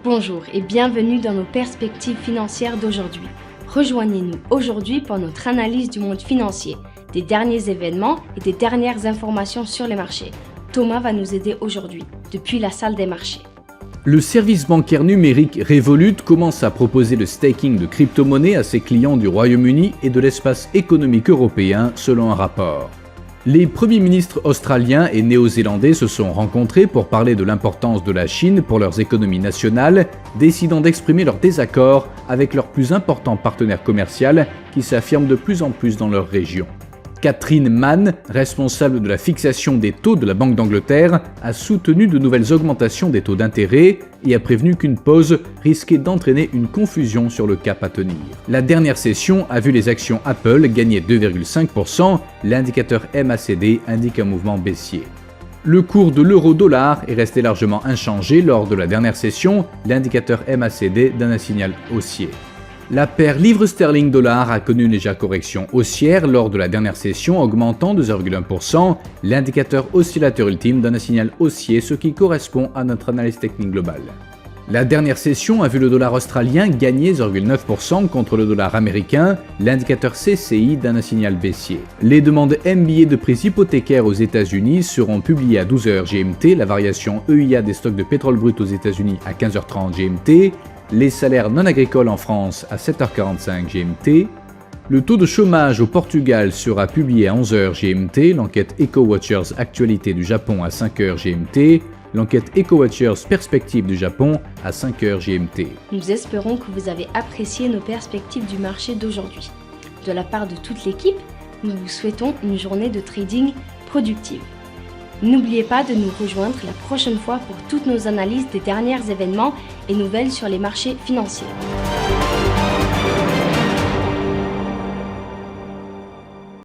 Bonjour et bienvenue dans nos perspectives financières d'aujourd'hui. Rejoignez-nous aujourd'hui pour notre analyse du monde financier, des derniers événements et des dernières informations sur les marchés. Thomas va nous aider aujourd'hui, depuis la salle des marchés. Le service bancaire numérique Revolut commence à proposer le staking de crypto-monnaies à ses clients du Royaume-Uni et de l'espace économique européen, selon un rapport. Les premiers ministres australiens et néo-zélandais se sont rencontrés pour parler de l'importance de la Chine pour leurs économies nationales, décidant d'exprimer leur désaccord avec leur plus important partenaire commercial qui s'affirme de plus en plus dans leur région. Catherine Mann, responsable de la fixation des taux de la Banque d'Angleterre, a soutenu de nouvelles augmentations des taux d'intérêt et a prévenu qu'une pause risquait d'entraîner une confusion sur le cap à tenir. La dernière session a vu les actions Apple gagner 2,5%, l'indicateur MACD indique un mouvement baissier. Le cours de l'euro-dollar est resté largement inchangé lors de la dernière session, l'indicateur MACD donne un signal haussier. La paire livre-sterling-dollar a connu une légère correction haussière lors de la dernière session, augmentant de 0,1%. L'indicateur oscillateur ultime donne un signal haussier, ce qui correspond à notre analyse technique globale. La dernière session a vu le dollar australien gagner 0,9% contre le dollar américain. L'indicateur CCI donne un signal baissier. Les demandes MBA de prix hypothécaires aux États-Unis seront publiées à 12h GMT, la variation EIA des stocks de pétrole brut aux États-Unis à 15h30 GMT. Les salaires non agricoles en France à 7h45 GMT. Le taux de chômage au Portugal sera publié à 11h GMT, l'enquête EcoWatchers Actualité du Japon à 5h GMT, l'enquête EcoWatchers Perspectives du Japon à 5h GMT. Nous espérons que vous avez apprécié nos perspectives du marché d'aujourd'hui. De la part de toute l'équipe, nous vous souhaitons une journée de trading productive. N'oubliez pas de nous rejoindre la prochaine fois pour toutes nos analyses des derniers événements et nouvelles sur les marchés financiers.